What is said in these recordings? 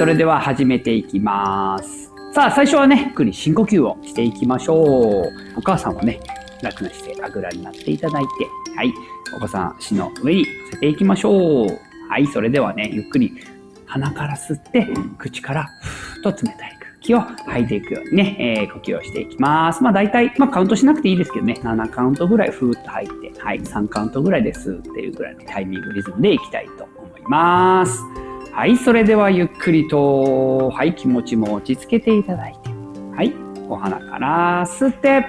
それでは始めていきます。さあ、最初はね、ゆっくり深呼吸をしていきましょう。お母さんはね、楽な姿勢、あぐらになっていただいて、はい、お子さん足の上に乗せていきましょう。はい、それではね、ゆっくり鼻から吸って、口からふーっと冷たい空気を吐いていくようにね、呼吸をしていきます。大体、カウントしなくていいですけどね、7カウントぐらいふーっと吐いて、はい、3カウントぐらいで吸うっていうぐらいのタイミング、リズムでいきたいと思います。はい、それではゆっくりと、はい、気持ちも落ち着けていただいて、はい、お鼻から吸って、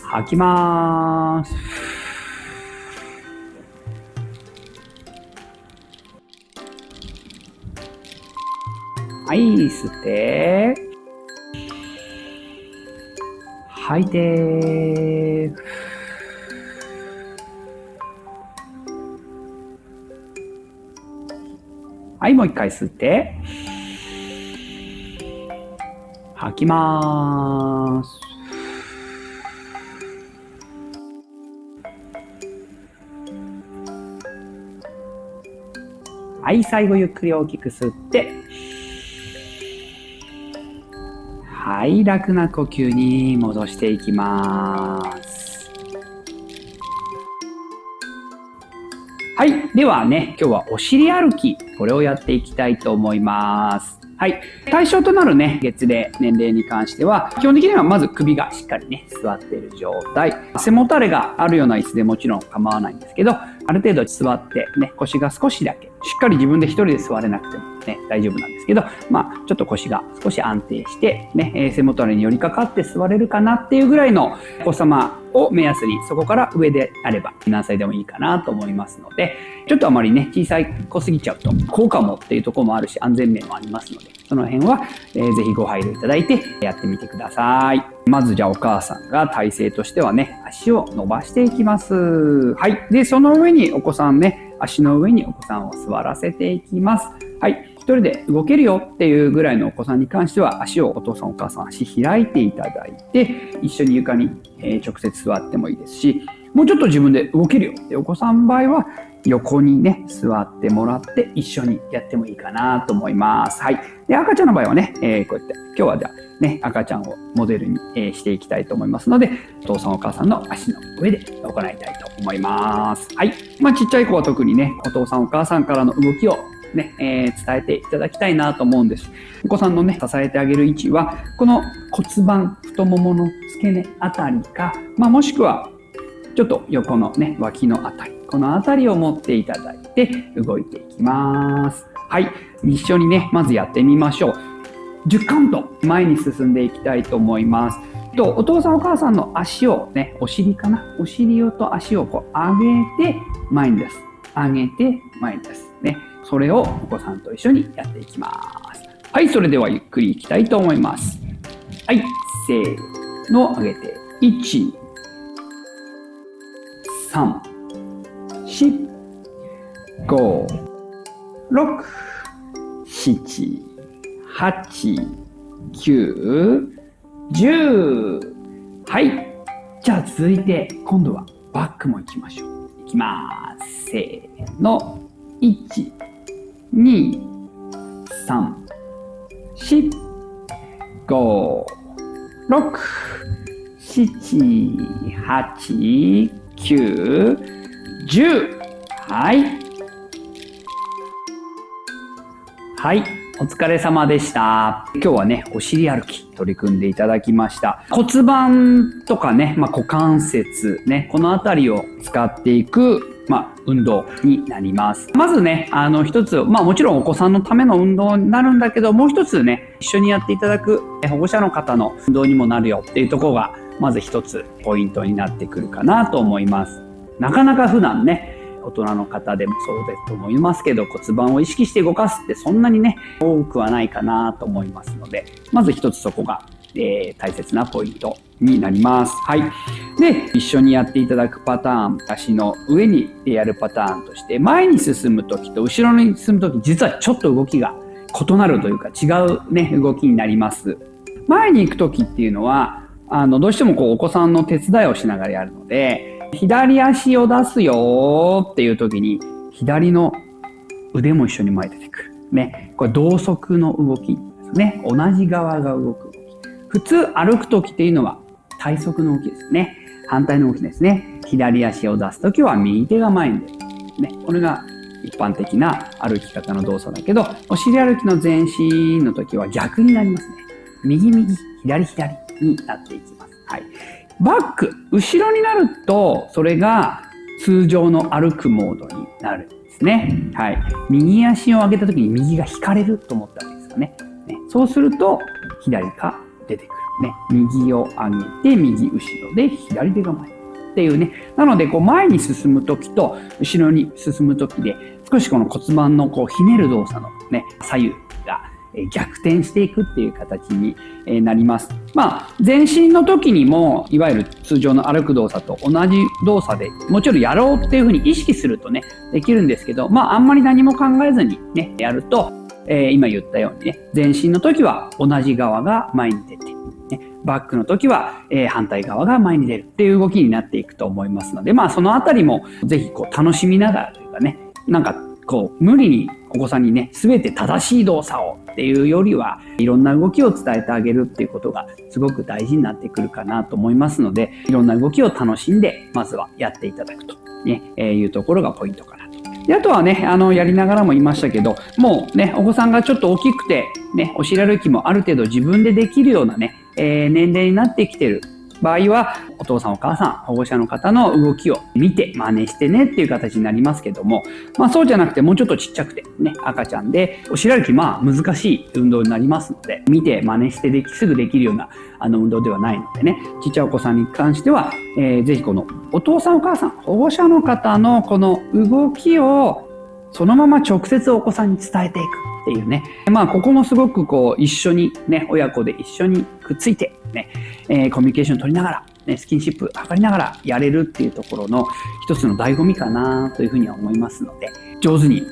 吐きます。はい、吸って、吐いて、はい、もう一回吸って、吐きます。はい、最後ゆっくり大きく吸って、はい、楽な呼吸に戻していきます。はい。ではね、今日はお尻歩き、これをやっていきたいと思います。はい。対象となるね、月齢、年齢に関しては、基本的にはまず首がしっかりね、座っている状態。背もたれがあるような椅子でもちろん構わないんですけど、ある程度座ってね、腰が少しだけ、しっかり自分で一人で座れなくてもね、大丈夫なんですけど、ちょっと腰が少し安定して、ね、背もたれに寄りかかって座れるかなっていうぐらいのお子様を目安に、そこから上であれば何歳でもいいかなと思いますので、ちょっとあまりね、小さい子すぎちゃうと、効果もっていうところもあるし、安全面もありますので、その辺は、ぜひご配慮いただいてやってみてください。まずじゃあお母さんが体勢としてはね、足を伸ばしていきます。はい。で、その上にお子さんね、足の上にお子さんを座らせていきます。はい。一人で動けるよっていうぐらいのお子さんに関しては、足をお父さんお母さん足開いていただいて、一緒に床に直接座ってもいいですし、もうちょっと自分で動けるよってお子さんの場合は、横にね、座ってもらって一緒にやってもいいかなと思います。はい。で、赤ちゃんの場合はね、こうやって、今日はじゃあね、赤ちゃんをモデルに、していきたいと思いますので、お父さんお母さんの足の上で行いたいと思います。はい。ちっちゃい子は特にね、お父さんお母さんからの動きをね、伝えていただきたいなと思うんです。お子さんのね、支えてあげる位置は、この骨盤、太ももの付け根あたりか、もしくは、ちょっと横のね、脇のあたり、このあたりを持っていただいて動いていきます。はい。一緒にね、まずやってみましょう。10カウント前に進んでいきたいと思います。お父さんお母さんの足をね、お尻かな、お尻と足をこう上げて前に出す。上げて前に出す。ね。それをお子さんと一緒にやっていきます。はい。それではゆっくりいきたいと思います。はい。せーの、上げて。1、3、4、5、6、7、8、9、10。はい。じゃあ続いて今度はバックも行きましょう。いきます。せーの。1、2、3、4、5、6、7、8、9、10。はい。はい。お疲れ様でした。今日はね、お尻歩き取り組んでいただきました。骨盤とかね、股関節ね、このあたりを使っていく運動になります。まずね、一つ、もちろんお子さんのための運動になるんだけど、もう一つね、一緒にやっていただく保護者の方の運動にもなるよっていうところが、まず一つポイントになってくるかなと思います。なかなか普段ね、大人の方でもそうですと思いますけど、骨盤を意識して動かすってそんなにね、多くはないかなと思いますので、まず一つそこが、大切なポイントになります。はい。で、一緒にやっていただくパターン、足の上にやるパターンとして、前に進むときと後ろに進むとき、実はちょっと動きが異なるというか違うね、動きになります。前に行くときっていうのは、どうしてもお子さんの手伝いをしながらやるので、左足を出すよっていうときに、左の腕も一緒に前に出てくる。ね。これ同側の動きですね。同じ側が動く動き。普通歩くときっていうのは体側の動きですね。反対の動きですね。左足を出すときは右手が前に出る。ね。これが一般的な歩き方の動作だけど、お尻歩きの前進のときは逆になりますね。右右、左左になっていきます。はい。バック、後ろになると、それが通常の歩くモードになるんですね。はい。右足を上げたときに右が引かれると思ったわけですかね。そうすると、左が出てくる。ね。右を上げて、右後ろで左手が前。っていうね。なので、前に進むときと、後ろに進むときで、少しこの骨盤のひねる動作のね、左右が逆転していくっていう形になります。前進の時にも、いわゆる通常の歩く動作と同じ動作で、もちろんやろうっていうふうに意識するとね、できるんですけど、あんまり何も考えずにね、やると、今言ったようにね、前進の時は同じ側が前に出て、バックの時は、反対側が前に出るっていう動きになっていくと思いますので、そのあたりもぜひ楽しみながらというかね、無理にお子さんにね、全て正しい動作をっていうよりは、いろんな動きを伝えてあげるっていうことがすごく大事になってくるかなと思いますので、いろんな動きを楽しんで、まずはやっていただくと、いうところがポイントかなと。で、あとはね、やりながらも言いましたけど、もうね、お子さんがちょっと大きくて、ね、お尻歩きもある程度自分でできるようなね、年齢になってきてる場合は、お父さんお母さん、保護者の方の動きを見て真似してねっていう形になりますけども、そうじゃなくてもうちょっとちっちゃくてね、赤ちゃんで、お尻歩き難しい運動になりますので、見て真似してすぐできるような運動ではないのでね、ちっちゃいお子さんに関しては、ぜひこのお父さんお母さん、保護者の方のこの動きをそのまま直接お子さんに伝えていくっていうね。ここもすごく一緒にね、親子で一緒にくっついてね、コミュニケーション取りながら、ね、スキンシップ図りながらやれるっていうところの一つの醍醐味かなというふうには思いますので、上手に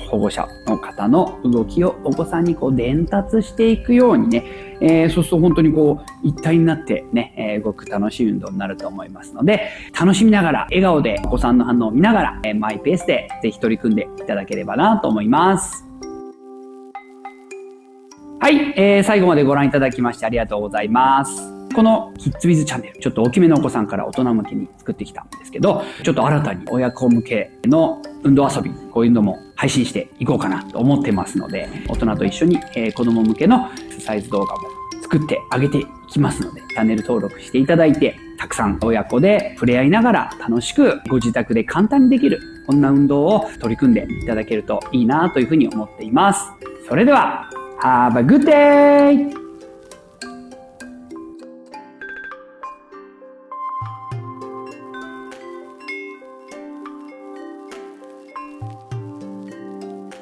保護者の方の動きをお子さんに伝達していくようにね、そうすると本当に一体になってね、動く楽しい運動になると思いますので、楽しみながら、笑顔でお子さんの反応を見ながら、マイペースでぜひ取り組んでいただければなと思います。はい、最後までご覧いただきましてありがとうございます。このキッズウィズチャンネル、ちょっと大きめのお子さんから大人向けに作ってきたんですけど、ちょっと新たに親子向けの運動遊び、こういうのも配信していこうかなと思ってますので、大人と一緒に子供向けのエクササイズ動画も作ってあげていきますので、チャンネル登録していただいて、たくさん親子で触れ合いながら楽しくご自宅で簡単にできる、こんな運動を取り組んでいただけるといいなというふうに思っています。それでは、Have a good day!